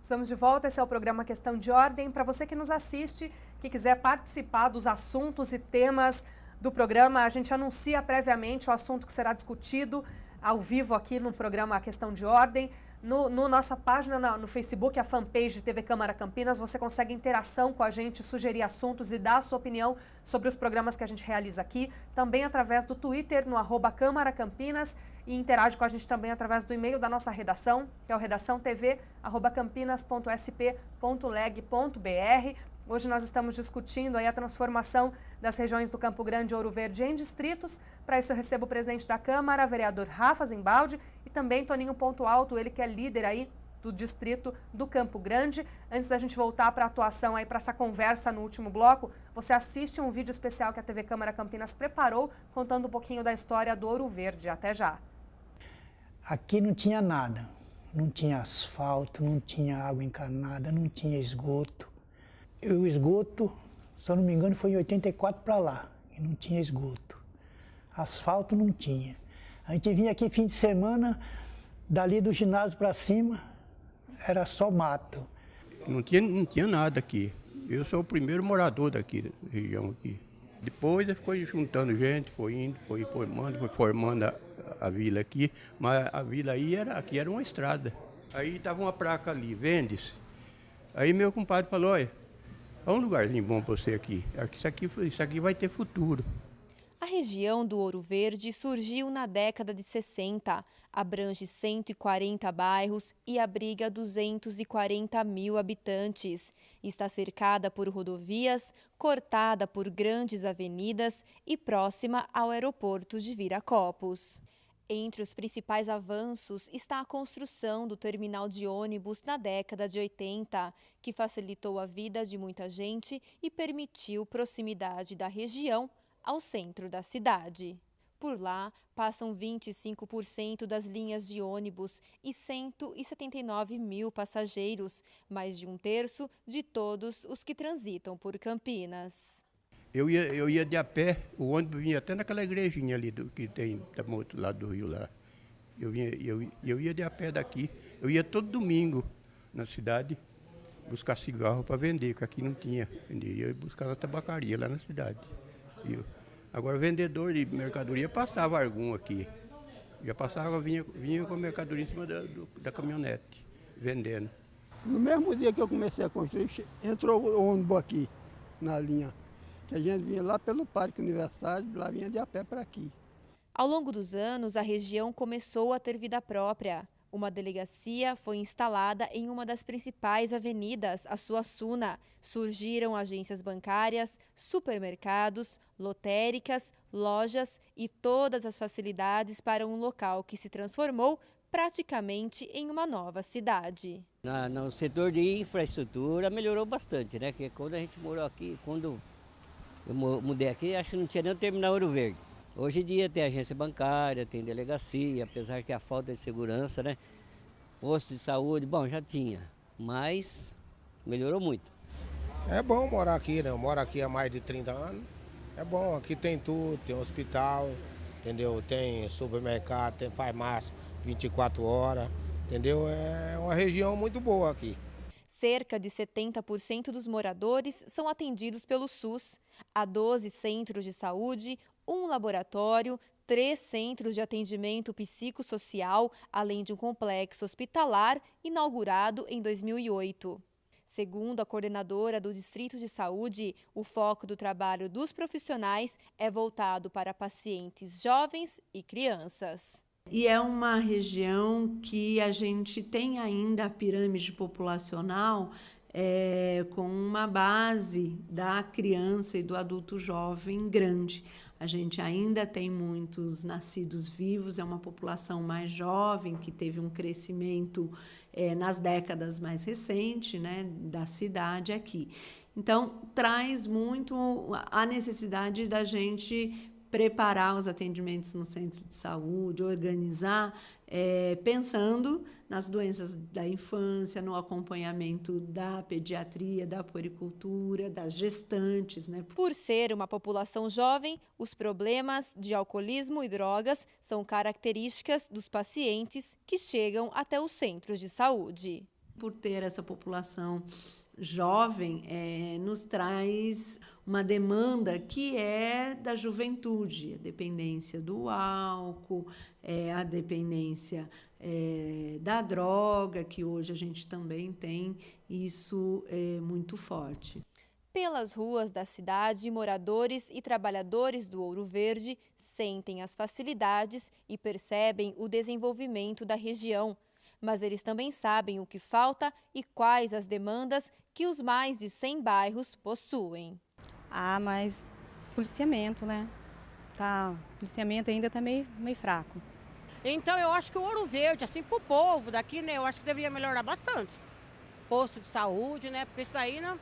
Estamos de volta, esse é o programa Questão de Ordem. Para você que nos assiste, que quiser participar dos assuntos e temas do programa, a gente anuncia previamente o assunto que será discutido ao vivo aqui no programa A Questão de Ordem. Nossa página no Facebook, a fanpage TV Câmara Campinas, você consegue interação com a gente, sugerir assuntos e dar a sua opinião sobre os programas que a gente realiza aqui. Também através do Twitter, no @Câmara Campinas, e interage com a gente também através do e-mail da nossa redação, que é o redaçãotv@campinas.sp.leg.br. Hoje nós estamos discutindo aí a transformação das regiões do Campo Grande e Ouro Verde em distritos. Para isso eu recebo o presidente da Câmara, vereador Rafa Zimbaldi, e também Toninho Ponto Alto, ele que é líder aí do distrito do Campo Grande. Antes da gente voltar para a atuação aí, para essa conversa no último bloco, você assiste um vídeo especial que a TV Câmara Campinas preparou, contando um pouquinho da história do Ouro Verde. Até já. Aqui não tinha nada, não tinha asfalto, não tinha água encanada, não tinha esgoto. E o esgoto, se eu não me engano, foi em 84 para lá, e não tinha esgoto. Asfalto não tinha. A gente vinha aqui fim de semana, dali do ginásio para cima, era só mato. Não tinha nada aqui. Eu sou o primeiro morador daqui, da região aqui. Depois foi juntando gente, foi indo, foi formando a vila aqui, mas a vila aí aqui era uma estrada. Aí estava uma placa ali, vende-se. Aí meu compadre falou, olha, é um lugarzinho bom para você aqui. Isso aqui vai ter futuro. A região do Ouro Verde surgiu na década de 60, abrange 140 bairros e abriga 240 mil habitantes. Está cercada por rodovias, cortada por grandes avenidas e próxima ao aeroporto de Viracopos. Entre os principais avanços está a construção do terminal de ônibus na década de 80, que facilitou a vida de muita gente e permitiu proximidade da região ao centro da cidade. Por lá, passam 25% das linhas de ônibus e 179 mil passageiros, mais de um terço de todos os que transitam por Campinas. Eu ia de a pé, o ônibus vinha até naquela igrejinha ali que tem do outro lado do rio lá. Eu ia de a pé daqui, eu ia todo domingo na cidade buscar cigarro para vender, que aqui não tinha. Eu ia buscar na tabacaria lá na cidade. Agora vendedor de mercadoria passava algum aqui. Já passava, vinha com a mercadoria em cima da caminhonete, vendendo. No mesmo dia que eu comecei a construir, entrou o ônibus aqui na linha. Que a gente vinha lá pelo Parque Universitário, lá vinha de a pé para aqui. Ao longo dos anos, a região começou a ter vida própria. Uma delegacia foi instalada em uma das principais avenidas, a Suassuna. Surgiram agências bancárias, supermercados, lotéricas, lojas e todas as facilidades para um local que se transformou praticamente em uma nova cidade. No setor de infraestrutura melhorou bastante, né? Porque quando a gente morou aqui, quando eu mudei aqui, acho que não tinha nem o terminal Ouro Verde. Hoje em dia tem agência bancária, tem delegacia, apesar que a falta de segurança, né? posto de saúde, bom, já tinha, mas melhorou muito. É bom morar aqui, né? Eu moro aqui há mais de 30 anos. É bom, aqui tem tudo, tem hospital, entendeu? Tem supermercado, tem farmácia 24 horas, entendeu? É uma região muito boa aqui. Cerca de 70% dos moradores são atendidos pelo SUS. Há 12 centros de saúde, um laboratório, 3 centros de atendimento psicossocial, além de um complexo hospitalar inaugurado em 2008. Segundo a coordenadora do Distrito de Saúde, o foco do trabalho dos profissionais é voltado para pacientes jovens e crianças. E é uma região que a gente tem ainda a pirâmide populacional com uma base da criança e do adulto jovem grande. A gente ainda tem muitos nascidos vivos, é uma população mais jovem que teve um crescimento nas décadas mais recentes, né, da cidade aqui. Então, traz muito a necessidade da gente preparar os atendimentos no centro de saúde, organizar, pensando nas doenças da infância, no acompanhamento da pediatria, da puericultura, das gestantes, né? Por ser uma população jovem, os problemas de alcoolismo e drogas são características dos pacientes que chegam até os centros de saúde. Por ter essa população jovem, nos traz uma demanda que é da juventude, a dependência do álcool, a dependência da droga, que hoje a gente também tem isso muito forte. Pelas ruas da cidade, moradores e trabalhadores do Ouro Verde sentem as facilidades e percebem o desenvolvimento da região. Mas eles também sabem o que falta e quais as demandas que os mais de 100 bairros possuem. Mas policiamento, né? O policiamento ainda está meio fraco. Então eu acho que o Ouro Verde, assim, pro povo daqui, né, eu acho que deveria melhorar bastante. Posto de saúde, né, porque isso daí, né,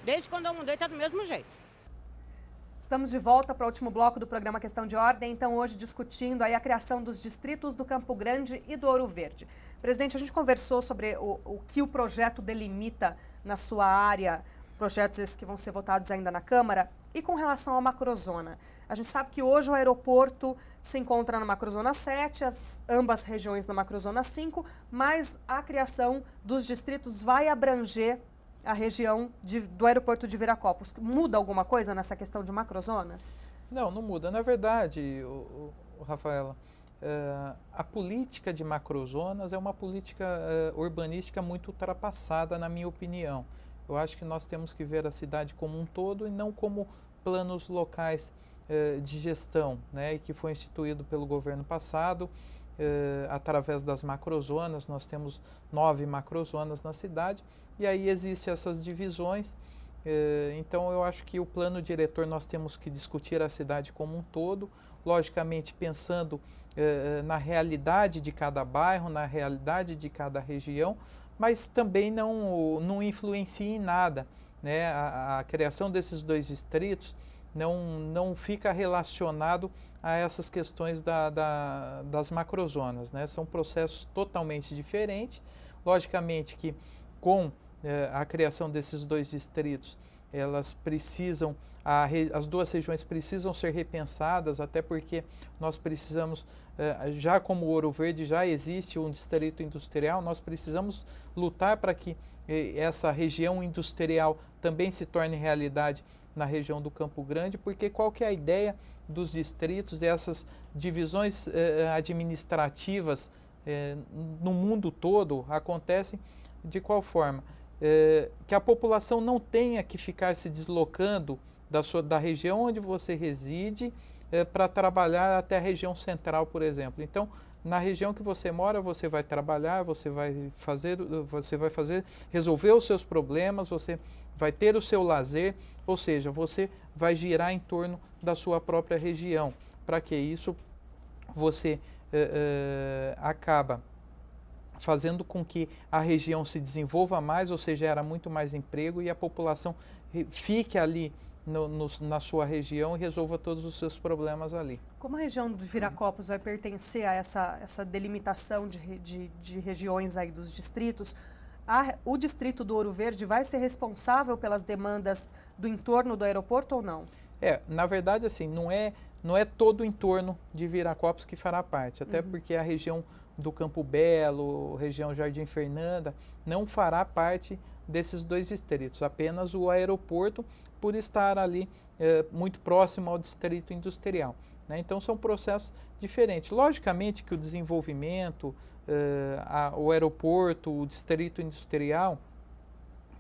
desde quando eu mudei, tá do mesmo jeito. Estamos de volta para o último bloco do programa Questão de Ordem, então hoje discutindo aí a criação dos distritos do Campo Grande e do Ouro Verde. Presidente, a gente conversou sobre o que o projeto delimita na sua área, projetos esses que vão ser votados ainda na Câmara, e com relação à macrozona. A gente sabe que hoje o aeroporto se encontra na macrozona 7, ambas regiões na macrozona 5, mas a criação dos distritos vai abranger a região do aeroporto de Viracopos. Muda alguma coisa nessa questão de macrozonas? Não muda. Na verdade, Rafaela, a política de macrozonas é uma política urbanística muito ultrapassada, na minha opinião. Eu acho que nós temos que ver a cidade como um todo e não como planos locais de gestão, né, que foi instituído pelo governo passado. Através das macrozonas, nós temos 9 macrozonas na cidade, e aí existem essas divisões. Então eu acho que o plano diretor nós temos que discutir a cidade como um todo, logicamente pensando na realidade de cada bairro, na realidade de cada região, mas também não influencia em nada, né? A criação desses 2 distritos não fica relacionado a essas questões das macrozonas, né? São processos totalmente diferentes. Logicamente que com a criação desses 2 distritos, elas precisam, as 2 regiões precisam ser repensadas, até porque nós precisamos, já como Ouro Verde já existe um distrito industrial, nós precisamos lutar para que essa região industrial também se torne realidade na região do Campo Grande, porque qual que é a ideia dos distritos, dessas divisões administrativas no mundo todo acontecem de qual forma? Que a população não tenha que ficar se deslocando da região onde você reside para trabalhar até a região central, por exemplo. Então, na região que você mora, você vai trabalhar, você vai resolver os seus problemas, você vai ter o seu lazer, ou seja, você vai girar em torno da sua própria região. Para que isso você acaba fazendo com que a região se desenvolva mais, ou seja, gera muito mais emprego e a população fique ali na sua região e resolva todos os seus problemas ali. Como a região do Viracopos vai pertencer a essa delimitação de regiões aí dos distritos, o distrito do Ouro Verde vai ser responsável pelas demandas do entorno do aeroporto ou não? Na verdade, assim, não é todo o entorno de Viracopos que fará parte, até porque a região do Campo Belo, região Jardim Fernanda, não fará parte desses dois distritos, apenas o aeroporto por estar ali muito próximo ao distrito industrial, né? Então são processos diferentes. Logicamente que o desenvolvimento, o aeroporto, o distrito industrial,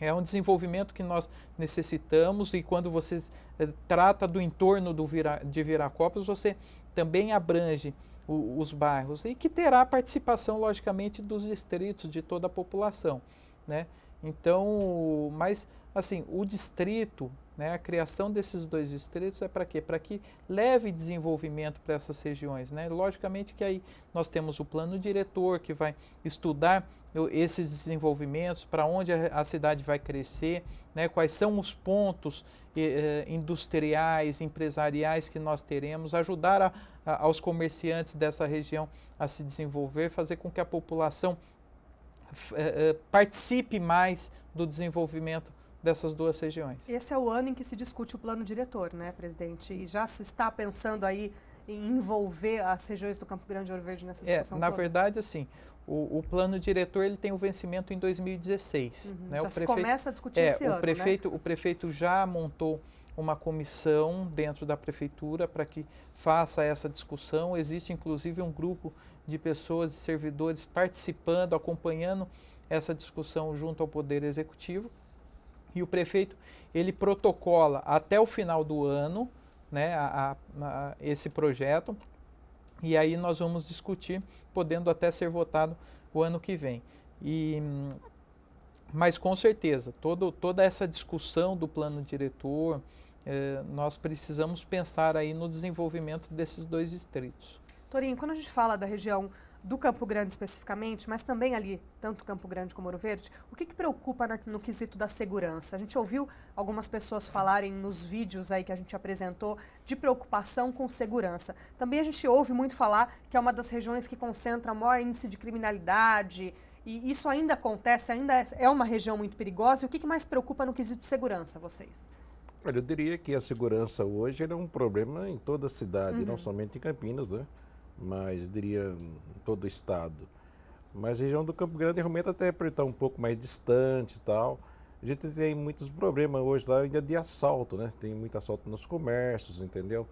é um desenvolvimento que nós necessitamos e quando você trata do entorno de Viracopos, você também abrange os bairros e que terá participação, logicamente, dos distritos, de toda a população, né? Então, mas assim, o distrito, né, a criação desses dois distritos é para quê? Para que leve desenvolvimento para essas regiões, né? Logicamente que aí nós temos o plano diretor que vai estudar esses desenvolvimentos, para onde a cidade vai crescer, né? Quais são os pontos industriais, empresariais que nós teremos, ajudar aos comerciantes dessa região a se desenvolver, fazer com que a população participe mais do desenvolvimento dessas duas regiões. Esse é o ano em que se discute o plano diretor, né, presidente? E já se está pensando aí em envolver as regiões do Campo Grande e Ouro Verde nessa discussão na toda? verdade, assim, o plano diretor ele tem o vencimento em 2016. Né? Já se começa a discutir esse ano, né? O prefeito já montou uma comissão dentro da prefeitura para que faça essa discussão. Existe, inclusive, um grupo de pessoas e servidores participando, acompanhando essa discussão junto ao Poder Executivo. E o prefeito, ele protocola até o final do ano, né, esse projeto, e aí nós vamos discutir, podendo até ser votado o ano que vem. Mas com certeza, toda essa discussão do plano diretor, nós precisamos pensar aí no desenvolvimento desses dois distritos. Torinho, quando a gente fala da região do Campo Grande especificamente, mas também ali, tanto Campo Grande como Ouro Verde, o que preocupa no quesito da segurança? A gente ouviu algumas pessoas falarem nos vídeos aí que a gente apresentou de preocupação com segurança. Também a gente ouve muito falar que é uma das regiões que concentra maior índice de criminalidade, e isso ainda acontece, ainda é uma região muito perigosa. E o que mais preocupa no quesito de segurança, vocês? Olha, eu diria que a segurança hoje é um problema em toda a cidade, não somente em Campinas, né? Mas diria em todo o estado. Mas a região do Campo Grande realmente até está um pouco mais distante e tal. A gente tem muitos problemas hoje lá ainda de assalto, né? Tem muito assalto nos comércios, entendeu?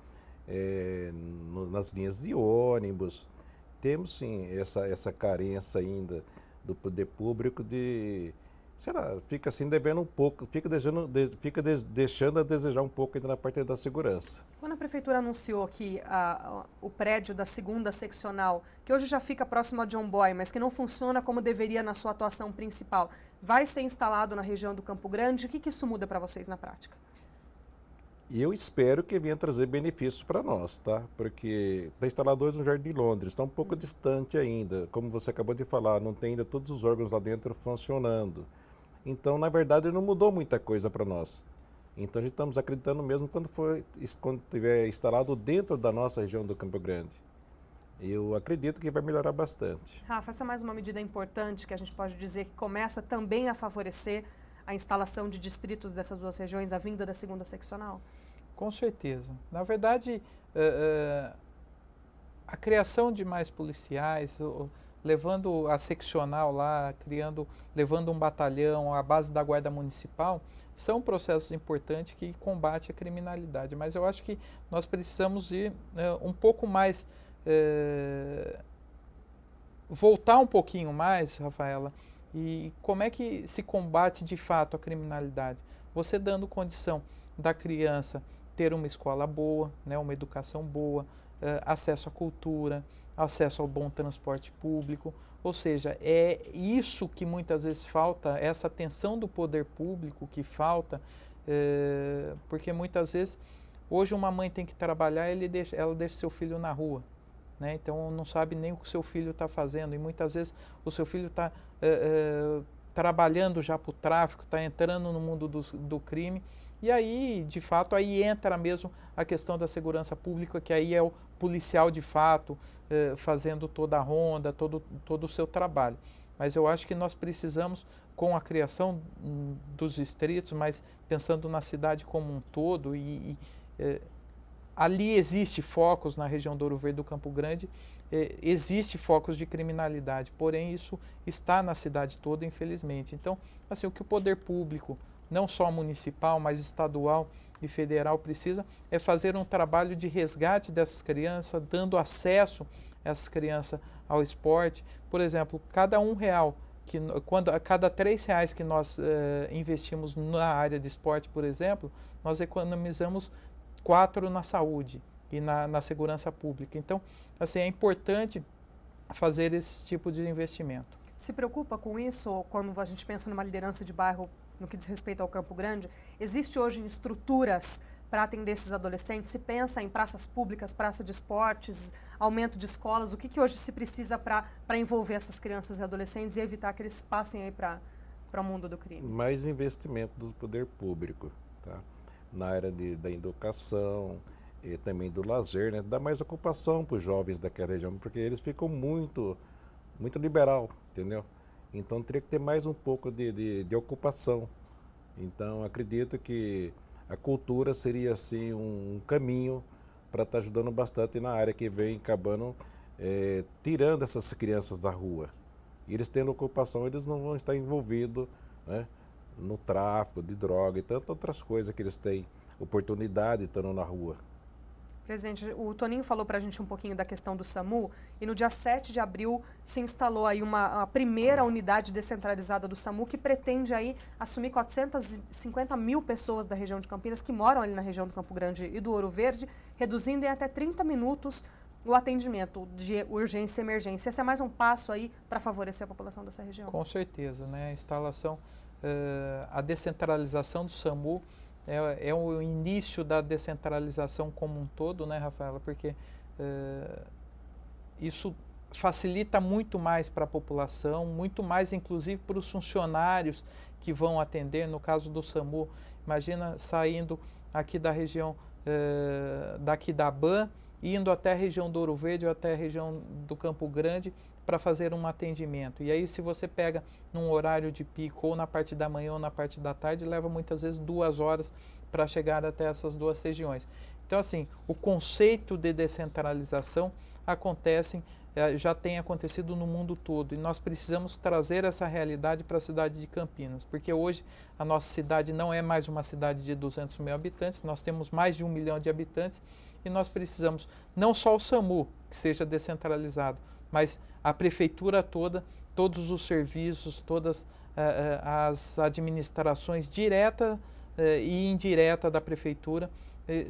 Nas linhas de ônibus. Temos sim essa carência ainda do poder público de, sei lá, fica assim devendo um pouco, fica deixando a desejar um pouco ainda na parte da segurança. Quando a prefeitura anunciou que o prédio da segunda seccional, que hoje já fica próximo a John Boy, mas que não funciona como deveria na sua atuação principal, vai ser instalado na região do Campo Grande, o que isso muda para vocês na prática? Eu espero que venha trazer benefícios para nós, tá? Porque está instalado hoje no Jardim Londres, está um pouco distante ainda. Como você acabou de falar, não tem ainda todos os órgãos lá dentro funcionando. Então, na verdade, não mudou muita coisa para nós. Então, a gente estamos acreditando mesmo quando estiver instalado dentro da nossa região do Campo Grande. Eu acredito que vai melhorar bastante. Rafa, essa é mais uma medida importante que a gente pode dizer que começa também a favorecer a instalação de distritos dessas duas regiões, a vinda da segunda seccional? Com certeza. Na verdade, a criação de mais policiais, levando a seccional lá, levando um batalhão à base da Guarda Municipal, são processos importantes que combatem a criminalidade. Mas eu acho que nós precisamos ir um pouco mais, voltar um pouquinho mais, Rafaela, e como é que se combate de fato a criminalidade? Você dando condição da criança ter uma escola boa, né, uma educação boa, acesso à cultura, acesso ao bom transporte público, ou seja, é isso que muitas vezes falta, essa atenção do poder público que falta, porque muitas vezes, hoje uma mãe tem que trabalhar, ela deixa seu filho na rua, né? Então não sabe nem o que o seu filho está fazendo, e muitas vezes o seu filho está trabalhando já para o tráfico, está entrando no mundo do crime. E aí, de fato, aí entra mesmo a questão da segurança pública, que aí é o policial de fato fazendo toda a ronda, todo o seu trabalho. Mas eu acho que nós precisamos, com a criação dos distritos, mas pensando na cidade como um todo, ali existe focos na região do Ouro Verde do Campo Grande, existe focos de criminalidade, porém isso está na cidade toda, infelizmente. Então, assim, o que o poder público, não só municipal, mas estadual e federal precisa é fazer um trabalho de resgate dessas crianças, dando acesso a essas crianças ao esporte. Por exemplo, cada R$1, a cada R$3 que nós investimos na área de esporte, por exemplo, nós economizamos 4 na saúde e na segurança pública. Então, assim, é importante fazer esse tipo de investimento. Se preocupa com isso quando a gente pensa numa liderança de bairro no que diz respeito ao Campo Grande? Existe hoje estruturas para atender esses adolescentes? Se pensa em praças públicas, praça de esportes, aumento de escolas, o que hoje se precisa para envolver essas crianças e adolescentes e evitar que eles passem aí para o mundo do crime? Mais investimento do poder público, tá? Na área da educação e também do lazer, né? Dá mais ocupação para os jovens daquela região, porque eles ficam muito liberal, entendeu? Então teria que ter mais um pouco de ocupação. Então acredito que a cultura seria assim um caminho para estar ajudando bastante na área que vem acabando tirando essas crianças da rua. E eles tendo ocupação, eles não vão estar envolvidos, né, no tráfico de droga e tantas outras coisas que eles têm oportunidade estando na rua. Presidente, o Toninho falou para a gente um pouquinho da questão do SAMU e no dia 7 de abril se instalou aí a primeira unidade descentralizada do SAMU que pretende aí assumir 450 mil pessoas da região de Campinas que moram ali na região do Campo Grande e do Ouro Verde, reduzindo em até 30 minutos o atendimento de urgência e emergência. Esse é mais um passo aí para favorecer a população dessa região? Com certeza, né? A instalação, a descentralização do SAMU é o início da descentralização como um todo, né, Rafaela? Porque isso facilita muito mais para a população, muito mais inclusive para os funcionários que vão atender. No caso do SAMU, imagina saindo aqui da região, daqui da BAN, indo até a região do Ouro Verde ou até a região do Campo Grande para fazer um atendimento. E aí, se você pega num horário de pico, ou na parte da manhã ou na parte da tarde, leva muitas vezes 2 horas para chegar até essas 2 regiões. Então, assim, o conceito de descentralização já tem acontecido no mundo todo e nós precisamos trazer essa realidade para a cidade de Campinas, porque hoje a nossa cidade não é mais uma cidade de 200 mil habitantes, nós temos mais de 1 milhão de habitantes e nós precisamos não só o SAMU que seja descentralizado, mas a prefeitura toda, todos os serviços, todas as administrações direta e indireta da prefeitura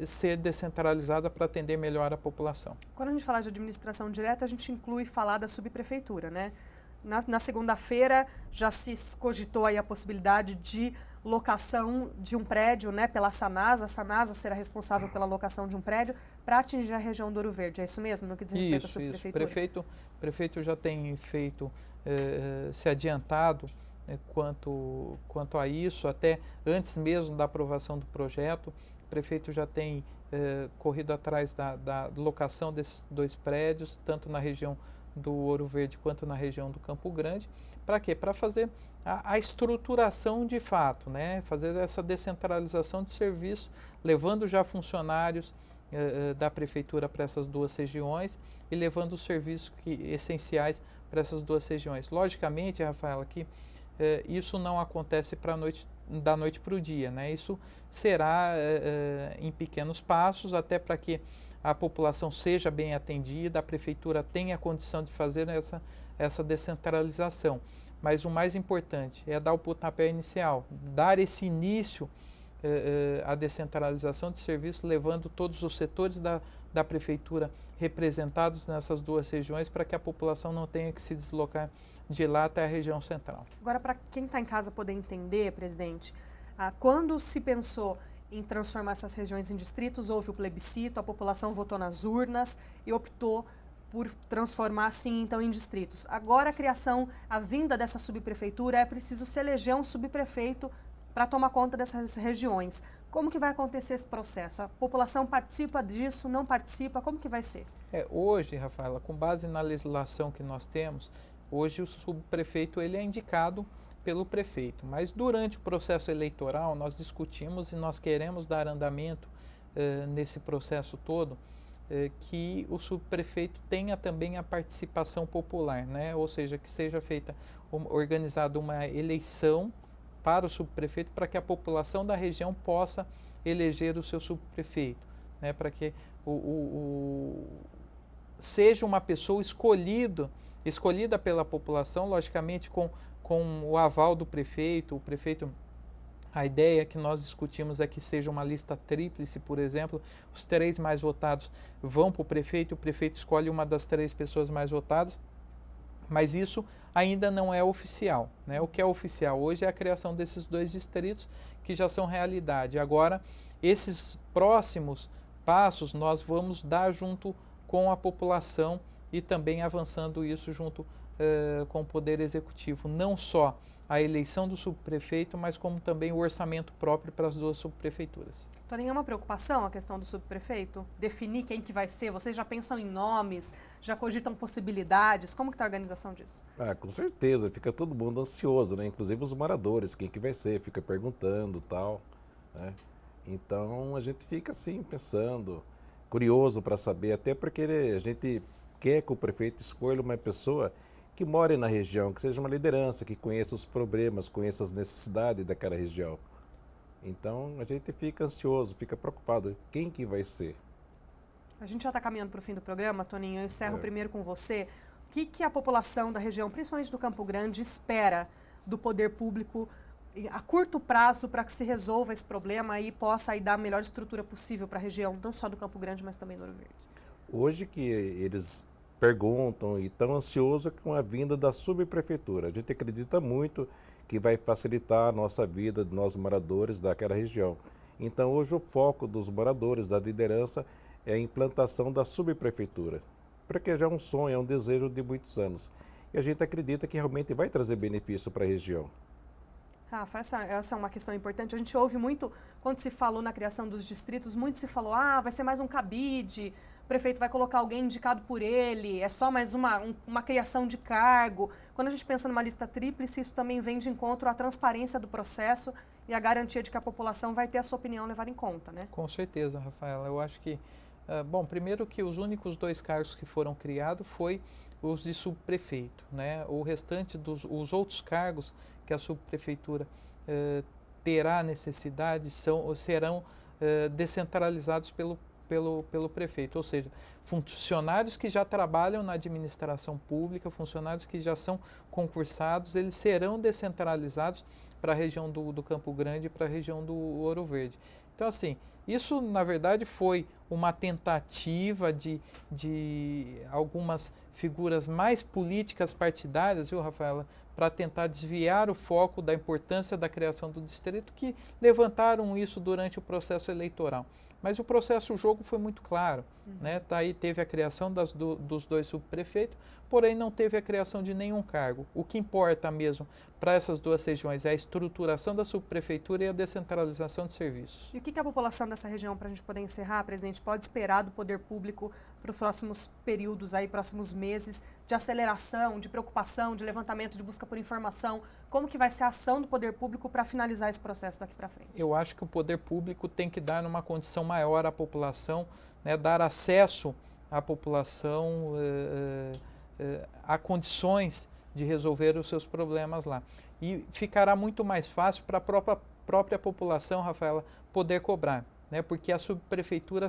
ser descentralizada para atender melhor a população. Quando a gente fala de administração direta, a gente inclui falar da subprefeitura, né? Na segunda-feira já se cogitou aí a possibilidade de locação de um prédio, né, pela Sanasa. A Sanasa será responsável pela locação de um prédio para atingir a região do Ouro Verde. É isso mesmo, no que diz respeito à subprefeitura? Isso. O prefeito já tem feito, se adiantado quanto a isso, até antes mesmo da aprovação do projeto. O prefeito já tem corrido atrás da locação desses 2 prédios, tanto na região do Ouro Verde quanto na região do Campo Grande. Para quê? Para fazer a estruturação de fato, né? Fazer essa descentralização de serviço, levando já funcionários da prefeitura para essas 2 regiões e levando os serviços essenciais para essas 2 regiões. Logicamente, Rafaela, que isso não acontece da noite para o dia, né? Isso será em pequenos passos, até para que a população seja bem atendida, a prefeitura tenha a condição de fazer essa descentralização. Mas o mais importante é dar o pontapé inicial, dar esse início à descentralização de serviços, levando todos os setores da prefeitura representados nessas 2 regiões, para que a população não tenha que se deslocar de lá até a região central. Agora, para quem está em casa poder entender, presidente, quando se pensou em transformar essas regiões em distritos, houve o plebiscito, a população votou nas urnas e optou por transformar assim então em distritos. Agora a vinda dessa subprefeitura, é preciso se eleger um subprefeito para tomar conta dessas regiões. Como que vai acontecer esse processo? A população participa disso, não participa? Como que vai ser? Hoje, Rafaela, com base na legislação que nós temos, hoje o subprefeito ele é indicado pelo prefeito, mas durante o processo eleitoral nós discutimos e nós queremos dar andamento nesse processo todo, que o subprefeito tenha também a participação popular, né? Ou seja, que seja organizada uma eleição para o subprefeito, para que a população da região possa eleger o seu subprefeito, né? Para que seja uma pessoa escolhida pela população, logicamente com o aval do prefeito. O prefeito, a ideia que nós discutimos é que seja uma lista tríplice, por exemplo, os 3 mais votados vão para o prefeito escolhe uma das 3 pessoas mais votadas, mas isso ainda não é oficial, né? O que é oficial hoje é a criação desses 2 distritos que já são realidade. Agora, esses próximos passos nós vamos dar junto com a população e também avançando isso junto com o Poder Executivo, não só a eleição do subprefeito, mas como também o orçamento próprio para as 2 subprefeituras. Toninho, é uma preocupação a questão do subprefeito? Definir quem que vai ser? Vocês já pensam em nomes? Já cogitam possibilidades? Como que está a organização disso? Com certeza, fica todo mundo ansioso, né? Inclusive os moradores, quem que vai ser, fica perguntando e tal, né? Então a gente fica assim, pensando, curioso para saber, até porque a gente quer que o prefeito escolha uma pessoa que more na região, que seja uma liderança, que conheça os problemas, conheça as necessidades daquela região. Então a gente fica ansioso, fica preocupado, quem que vai ser? A gente já está caminhando para o fim do programa, Toninho, eu encerro primeiro com você. O que a população da região, principalmente do Campo Grande, espera do poder público a curto prazo para que se resolva esse problema e possa aí dar a melhor estrutura possível para a região, não só do Campo Grande, mas também do Ouro Verde? Hoje que eles perguntam e estão ansiosos com a vinda da subprefeitura. A gente acredita muito que vai facilitar a nossa vida, de nós moradores daquela região. Então hoje o foco dos moradores, da liderança, é a implantação da subprefeitura, porque já é um sonho, é um desejo de muitos anos. E a gente acredita que realmente vai trazer benefício para a região. Rafa, essa é uma questão importante. A gente ouve muito, quando se falou na criação dos distritos, muito se falou, vai ser mais um cabide, o prefeito vai colocar alguém indicado por ele, é só mais uma criação de cargo. Quando a gente pensa numa lista tríplice, isso também vem de encontro à transparência do processo e à garantia de que a população vai ter a sua opinião levada em conta, né? Com certeza, Rafaela. Eu acho que, primeiro que os únicos 2 cargos que foram criados foi os de subprefeito, né? O restante os outros cargos que a subprefeitura terá necessidade serão descentralizados pelo prefeito, ou seja, funcionários que já trabalham na administração pública, funcionários que já são concursados, eles serão descentralizados para a região do Campo Grande e para a região do Ouro Verde. Então, assim, isso na verdade foi uma tentativa de algumas figuras mais políticas partidárias, viu, Rafaela, para tentar desviar o foco da importância da criação do distrito, que levantaram isso durante o processo eleitoral. Mas o jogo foi muito claro, né? Daí teve a criação dos 2 subprefeitos, porém não teve a criação de nenhum cargo. O que importa mesmo para essas 2 regiões é a estruturação da subprefeitura e a descentralização de serviços. E o que a população dessa região, para a gente poder encerrar, presidente, pode esperar do poder público para os próximos períodos, próximos meses, de aceleração, de preocupação, de levantamento, de busca por informação? Como que vai ser a ação do poder público para finalizar esse processo daqui para frente? Eu acho que o poder público tem que dar uma condição maior à população, né, dar acesso à população a condições de resolver os seus problemas lá. E ficará muito mais fácil para a própria população, Rafaela, poder cobrar, né, porque a subprefeitura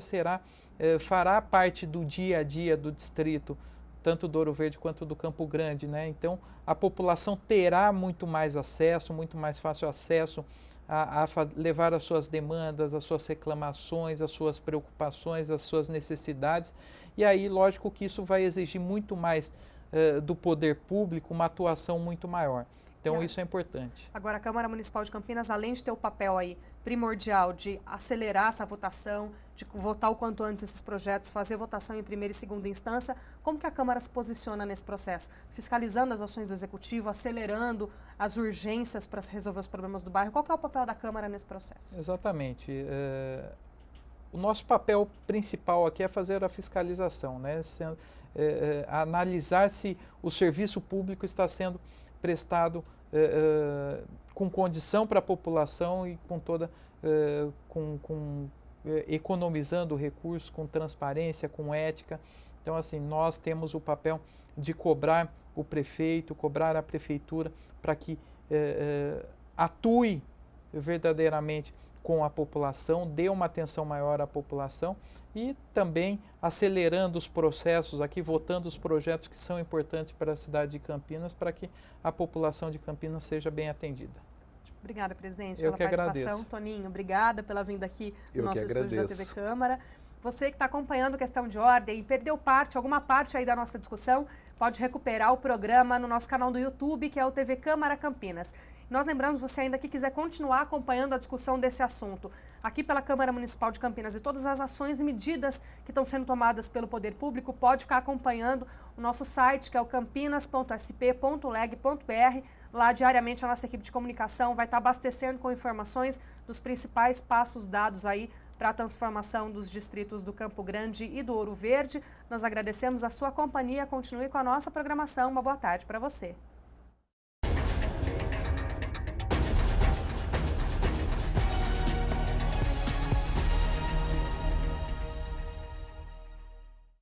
fará parte do dia a dia do distrito, tanto do Ouro Verde quanto do Campo Grande, né? Então a população terá muito mais acesso, muito mais fácil acesso a levar as suas demandas, as suas reclamações, as suas preocupações, as suas necessidades. E aí, lógico que isso vai exigir muito mais do poder público, uma atuação muito maior. Então, isso é importante. Agora, a Câmara Municipal de Campinas, além de ter o papel aí primordial de acelerar essa votação, de votar o quanto antes esses projetos, fazer votação em primeira e segunda instância, como que a Câmara se posiciona nesse processo? Fiscalizando as ações do Executivo, acelerando as urgências para resolver os problemas do bairro. Qual que é o papel da Câmara nesse processo? Exatamente. O nosso papel principal aqui é fazer a fiscalização, né? Analisar se o serviço público está sendo prestado com condição para a população e com toda economizando recursos, com transparência, com ética. Então, assim, nós temos o papel de cobrar o prefeito, cobrar a prefeitura para que atue verdadeiramente com a população, dê uma atenção maior à população e também acelerando os processos aqui, votando os projetos que são importantes para a cidade de Campinas, para que a população de Campinas seja bem atendida. Obrigada, presidente, pela participação. Agradeço. Toninho, obrigada pela vinda aqui no nosso estúdio da TV agradeço. Câmara. Você que está acompanhando Questão de Ordem e perdeu alguma parte aí da nossa discussão, pode recuperar o programa no nosso canal do YouTube, que é o TV Câmara Campinas. Nós lembramos, você ainda que quiser continuar acompanhando a discussão desse assunto aqui pela Câmara Municipal de Campinas e todas as ações e medidas que estão sendo tomadas pelo Poder Público, pode ficar acompanhando o nosso site, que é o campinas.sp.leg.br. Lá, diariamente, a nossa equipe de comunicação vai estar abastecendo com informações dos principais passos dados aí para a transformação dos distritos do Campo Grande e do Ouro Verde. Nós agradecemos a sua companhia. Continue com a nossa programação. Uma boa tarde para você.